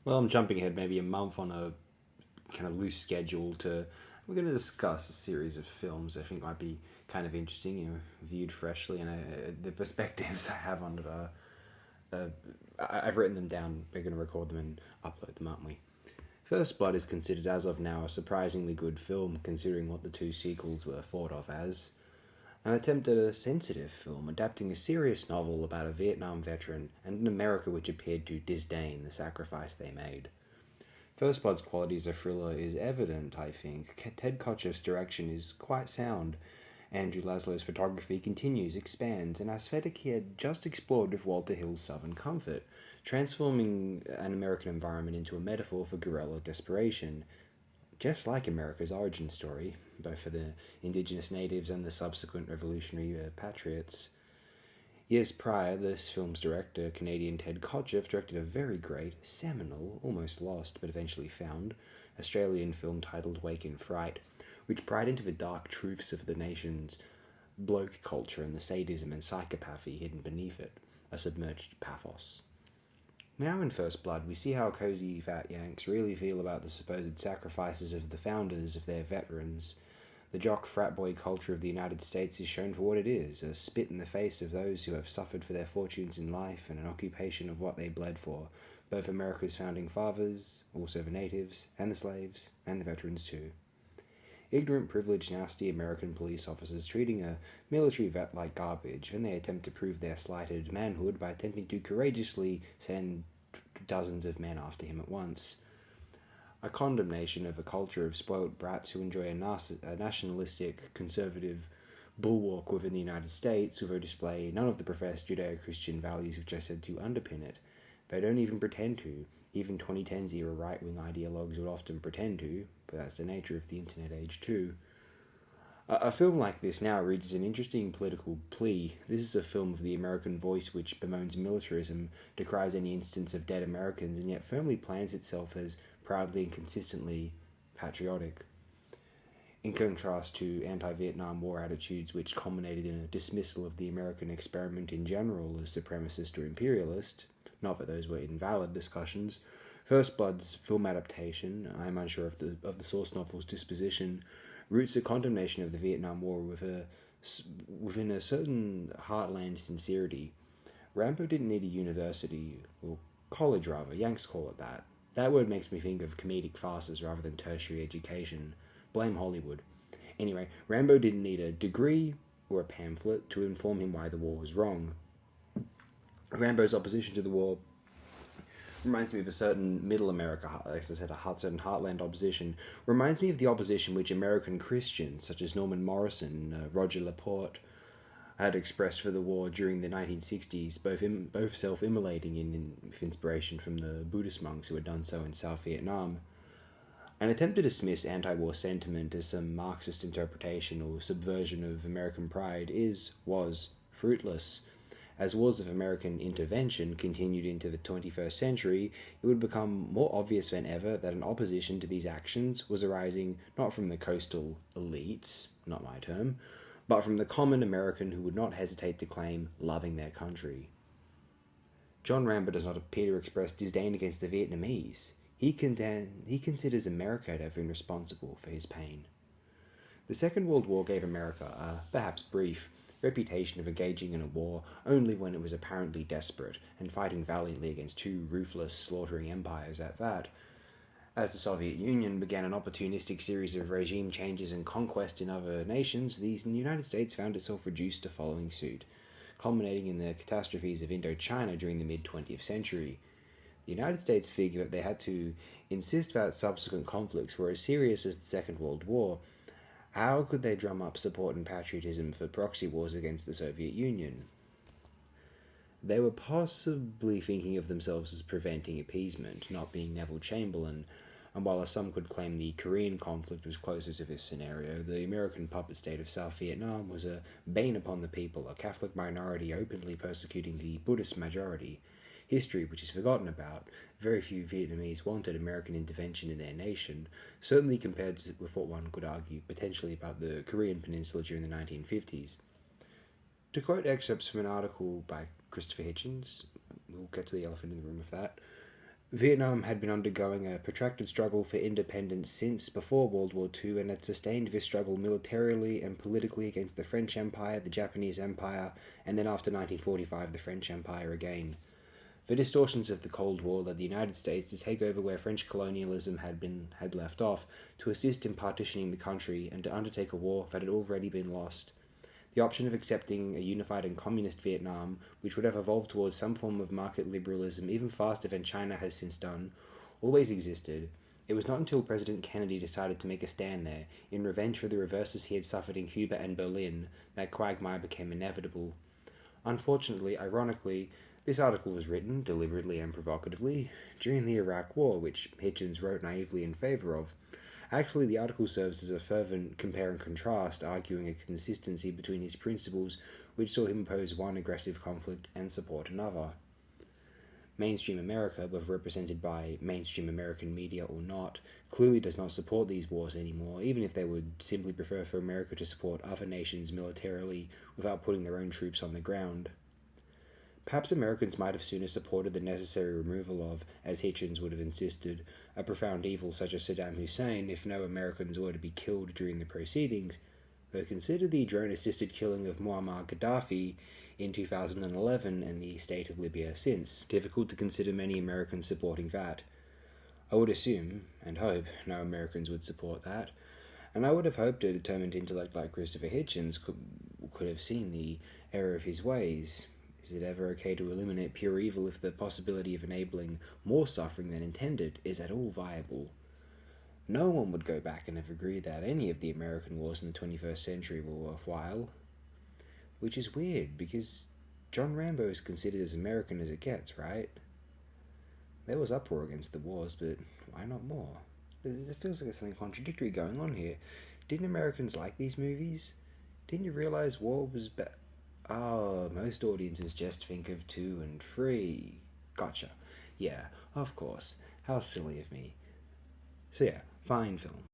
Well, I'm jumping ahead maybe a month on a kind of loose schedule to. We're going to discuss a series of films I think might be kind of interesting, viewed freshly, and the perspectives I have on it are. I've written them down. We're going to record them and upload them, aren't we? First Blood is considered as of now a surprisingly good film, considering what the two sequels were thought of as. An attempt at a sensitive film, adapting a serious novel about a Vietnam veteran and an America which appeared to disdain the sacrifice they made. First Blood's quality as a thriller is evident, I think. Ted Kotcheff's direction is quite sound. Andrew Laszlo's photography continues, expands, an aesthetic he had just explored with Walter Hill's Southern Comfort, transforming an American environment into a metaphor for guerrilla desperation, just like America's origin story, both for the indigenous natives and the subsequent revolutionary patriots. Years prior, this film's director, Canadian Ted Kotcheff, directed a very great, seminal, almost lost but eventually found, Australian film titled Wake in Fright, which pried into the dark truths of the nation's bloke culture and the sadism and psychopathy hidden beneath it, a submerged pathos. Now in First Blood, we see how cozy fat Yanks really feel about the supposed sacrifices of the founders of their veterans. The jock frat boy culture of the United States is shown for what it is, a spit in the face of those who have suffered for their fortunes in life and an occupation of what they bled for, both America's founding fathers, also the natives, and the slaves, and the veterans too. Ignorant, privileged, nasty American police officers treating a military vet like garbage, then they attempt to prove their slighted manhood by attempting to courageously send dozens of men after him at once. A condemnation of a culture of spoilt brats who enjoy a nationalistic, conservative bulwark within the United States, who display none of the professed Judeo-Christian values which are said to underpin it. They don't even pretend to. Even 2010s era right-wing ideologues would often pretend to, but that's the nature of the internet age too. A film like this now reads as an interesting political plea. This is a film of the American voice which bemoans militarism, decries any instance of dead Americans, and yet firmly plans itself as proudly and consistently patriotic. In contrast to anti-Vietnam War attitudes which culminated in a dismissal of the American experiment in general as supremacist or imperialist, not that those were invalid discussions, First Blood's film adaptation, I am unsure of the source novel's disposition, roots a condemnation of the Vietnam War within a certain heartland sincerity. Rambo didn't need a university, or college rather, Yanks call it that. That word makes me think of comedic farces rather than tertiary education. Blame Hollywood. Anyway, Rambo didn't need a degree or a pamphlet to inform him why the war was wrong. Rambo's opposition to the war reminds me of a certain middle America, as I said, a certain heartland opposition. Reminds me of the opposition which American Christians, such as Norman Morrison, Roger Laporte, had expressed for the war during the 1960s, both self-immolating with inspiration from the Buddhist monks who had done so in South Vietnam. An attempt to dismiss anti-war sentiment as some Marxist interpretation or subversion of American pride was fruitless. As wars of American intervention continued into the 21st century, it would become more obvious than ever that an opposition to these actions was arising not from the coastal elites, not my term, but from the common American who would not hesitate to claim loving their country. John Rambo does not appear to express disdain against the Vietnamese. He considers America to have been responsible for his pain. The Second World War gave America a, perhaps brief, reputation of engaging in a war only when it was apparently desperate, and fighting valiantly against two ruthless, slaughtering empires at that. As the Soviet Union began an opportunistic series of regime changes and conquest in other nations, the United States found itself reduced to following suit, culminating in the catastrophes of Indochina during the mid-20th century. The United States figured that they had to insist that subsequent conflicts were as serious as the Second World War. How could they drum up support and patriotism for proxy wars against the Soviet Union? They were possibly thinking of themselves as preventing appeasement, not being Neville Chamberlain, and while some could claim the Korean conflict was closer to this scenario, the American puppet state of South Vietnam was a bane upon the people, a Catholic minority openly persecuting the Buddhist majority. History which is forgotten about. Very few Vietnamese wanted American intervention in their nation, certainly compared with what one could argue potentially about the Korean Peninsula during the 1950s. To quote excerpts from an article by Christopher Hitchens, we'll get to the elephant in the room with that, Vietnam had been undergoing a protracted struggle for independence since before World War II and had sustained this struggle militarily and politically against the French Empire, the Japanese Empire, and then after 1945 the French Empire again. The distortions of the Cold War led the United States to take over where French colonialism had left off, to assist in partitioning the country, and to undertake a war that had already been lost. The option of accepting a unified and communist Vietnam, which would have evolved towards some form of market liberalism even faster than China has since done, always existed. It was not until President Kennedy decided to make a stand there, in revenge for the reverses he had suffered in Cuba and Berlin, that quagmire became inevitable. Unfortunately, ironically, this article was written, deliberately and provocatively, during the Iraq War, which Hitchens wrote naively in favour of. Actually, the article serves as a fervent compare and contrast, arguing a consistency between his principles, which saw him oppose one aggressive conflict and support another. Mainstream America, whether represented by mainstream American media or not, clearly does not support these wars anymore, even if they would simply prefer for America to support other nations militarily without putting their own troops on the ground. Perhaps Americans might have sooner supported the necessary removal of, as Hitchens would have insisted, a profound evil such as Saddam Hussein if no Americans were to be killed during the proceedings, though consider the drone-assisted killing of Muammar Gaddafi in 2011 and the state of Libya since. Difficult to consider many Americans supporting that. I would assume, and hope, no Americans would support that, and I would have hoped a determined intellect like Christopher Hitchens could have seen the error of his ways. Is it ever okay to eliminate pure evil if the possibility of enabling more suffering than intended is at all viable? No one would go back and have agreed that any of the American wars in the 21st century were worthwhile. Which is weird, because John Rambo is considered as American as it gets, right? There was uproar against the wars, but why not more? It feels like there's something contradictory going on here. Didn't Americans like these movies? Didn't you realize war was bad? Oh, most audiences just think of 2 and 3. Gotcha. Yeah, of course. How silly of me. So yeah, fine film.